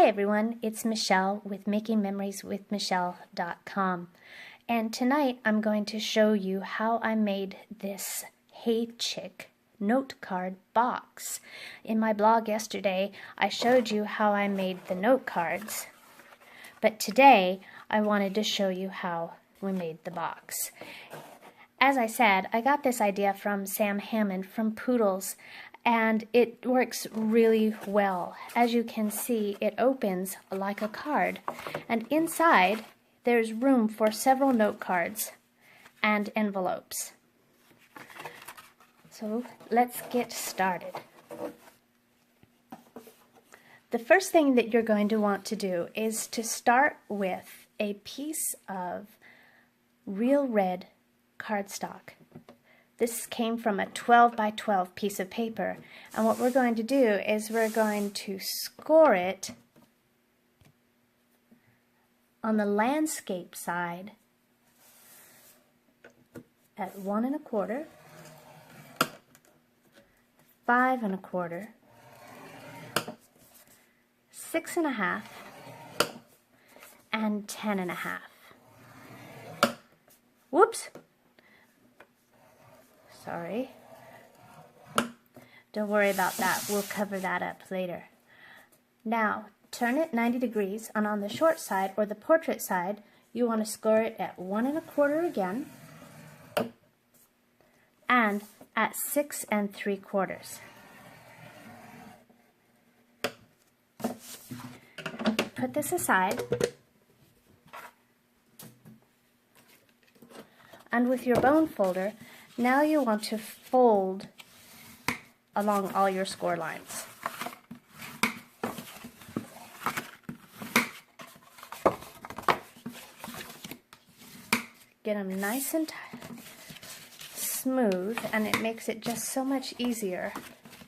Hi everyone, it's Michelle with MakingMemoriesWithMichelle.com, and tonight I'm going to show you how I made this Hey Chick note card box. In my blog yesterday I showed you how I made the note cards, but today I wanted to show you how we made the box. As I said, I got this idea from Sam Hammond from Poodles, and it works really well. As you can see, it opens like a card, and inside there's room for several note cards and envelopes. So let's get started. The first thing that you're going to want to do is to start with a piece of real red cardstock. This came from a 12 by 12 piece of paper, and what we're going to do is we're going to score it on the landscape side at 1 1/4, 5 1/4, 6 1/2, and 10 1/2. Whoops! Sorry. Don't worry about that. We'll cover that up later. Now, turn it 90 degrees, and on the short side, or the portrait side, you want to score it at 1 1/4 again, and at 6 3/4. Put this aside, and with your bone folder, now you want to fold along all your score lines. Get them nice and smooth, and it makes it just so much easier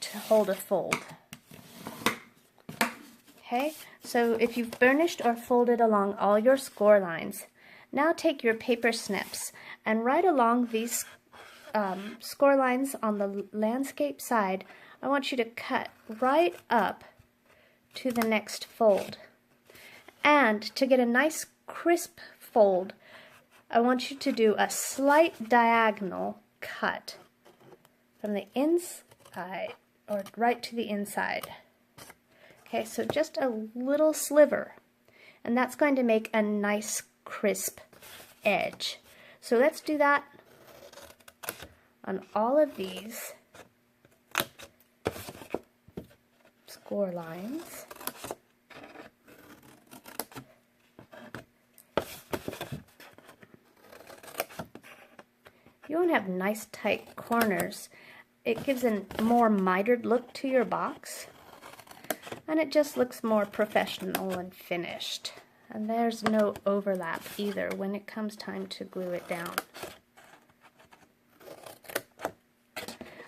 to hold a fold. Okay, so if you've burnished or folded along all your score lines, now take your paper snips and right along these score lines on the landscape side. I want you to cut right up to the next fold. And to get a nice crisp fold, I want you to do a slight diagonal cut from the inside or right to the inside. Okay, so just a little sliver, and that's going to make a nice crisp edge. So let's do that on all of these score lines. You want to have nice tight corners. It gives a more mitered look to your box, and it just looks more professional and finished. And there's no overlap either when it comes time to glue it down.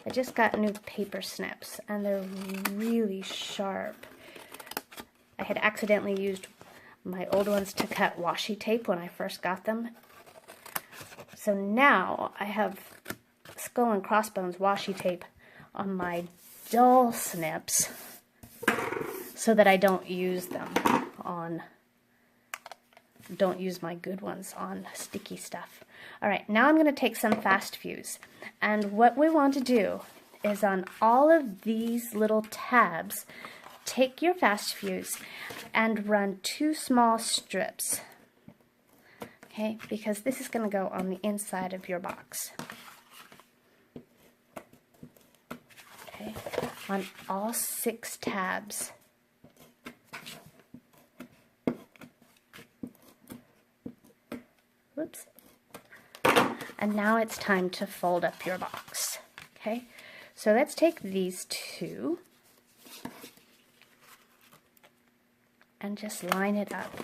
I just got new paper snips, and they're really sharp. I had accidentally used my old ones to cut washi tape when I first got them. So now I have skull and crossbones washi tape on my dull snips so that I don't use my good ones on sticky stuff. Alright, now I'm going to take some fast fuse, and what we want to do is on all of these little tabs, take your fast fuse and run 2 small strips, okay, because this is going to go on the inside of your box. Okay, on all 6 tabs. Whoops. And now it's time to fold up your box. Okay, so let's take these 2 and just line it up.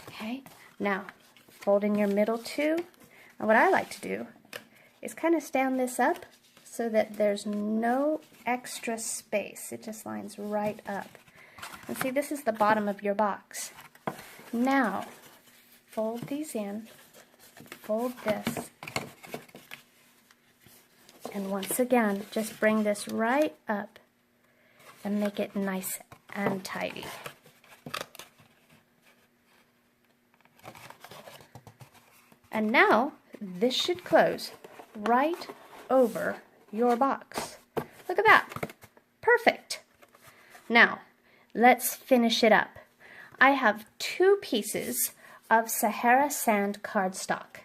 Okay, now fold in your middle 2, and what I like to do is kind of stand this up so that there's no extra space. It just lines right up. And see, this is the bottom of your box. Now, fold these in, fold this, And once again, just bring this right up and make it nice and tidy. And now, this should close right over your box. Look at that. Perfect. Now, let's finish it up. I have 2 pieces of Sahara sand cardstock.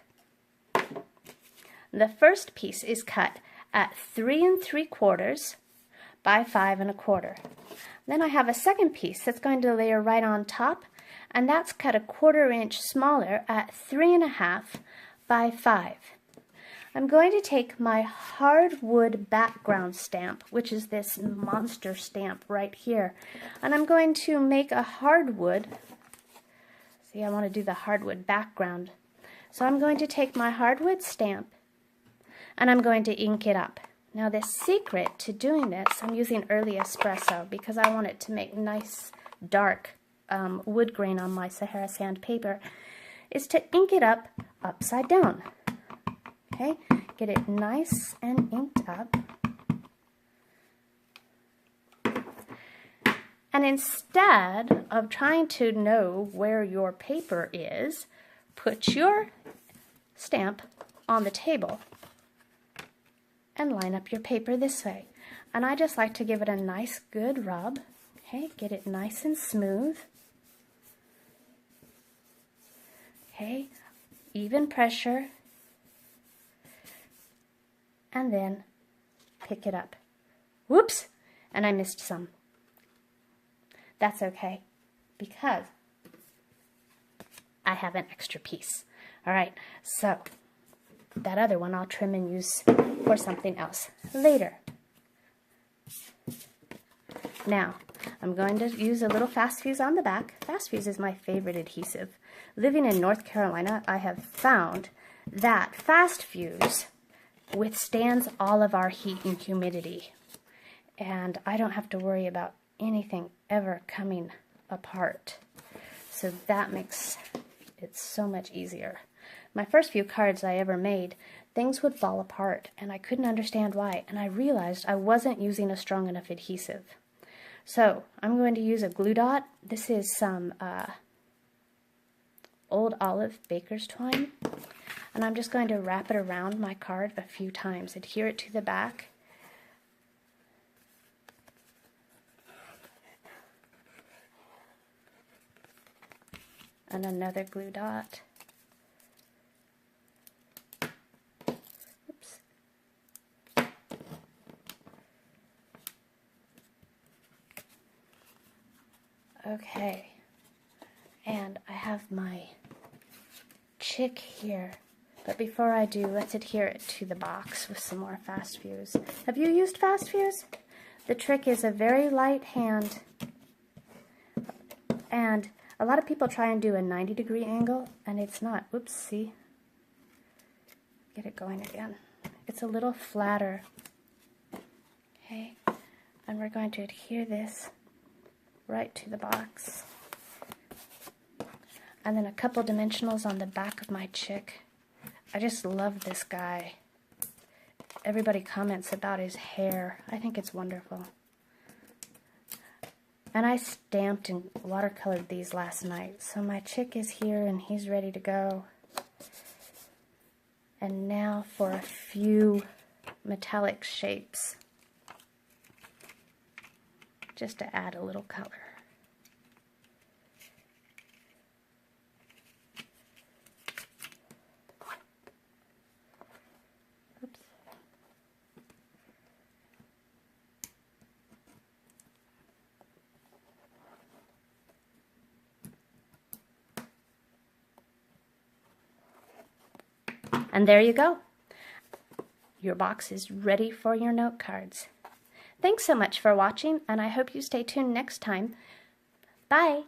The first piece is cut at 3 3/4 by 5 1/4. Then I have a second piece that's going to layer right on top, and that's cut 1/4 inch smaller at 3 1/2 by 5. I'm going to take my hardwood background stamp, which is this monster stamp right here, and I'm going to make a hardwood. See, I want to do the hardwood background. So I'm going to take my hardwood stamp and I'm going to ink it up. Now the secret to doing this, I'm using early espresso because I want it to make nice dark wood grain on my Sahara sand paper, is to ink it up upside down. Okay, get it nice and inked up. And instead of trying to know where your paper is, put your stamp on the table and line up your paper this way. And I just like to give it a nice good rub. Okay, get it nice and smooth. Okay, even pressure. And then pick it up. Whoops! And I missed some. That's okay, because I have an extra piece. All right, so that other one I'll trim and use for something else later. Now, I'm going to use a little fast fuse on the back. Fast fuse is my favorite adhesive. Living in North Carolina, I have found that fast fuse withstands all of our heat and humidity. And I don't have to worry about anything ever coming apart. So that makes it so much easier. My first few cards I ever made, things would fall apart and I couldn't understand why, and I realized I wasn't using a strong enough adhesive. So I'm going to use a glue dot. This is some Old Olive baker's twine, and I'm just going to wrap it around my card a few times, adhere it to the back. And another glue dot. Oops. Okay, and I have my Chick here, but before I do, let's adhere it to the box with some more fast fuse. Have you used fast fuse? The trick is a very light hand, and a lot of people try and do a 90-degree angle, and it's not. Oops, see? Get it going again. It's a little flatter. Okay, and we're going to adhere this right to the box. And then a couple dimensionals on the back of my Chick. I just love this guy. Everybody comments about his hair. I think it's wonderful. And I stamped and watercolored these last night. So my Chick is here and he's ready to go. And now for a few metallic shapes, just to add a little color. Oops. And there you go. Your box is ready for your note cards. Thanks so much for watching, and I hope you stay tuned next time. Bye!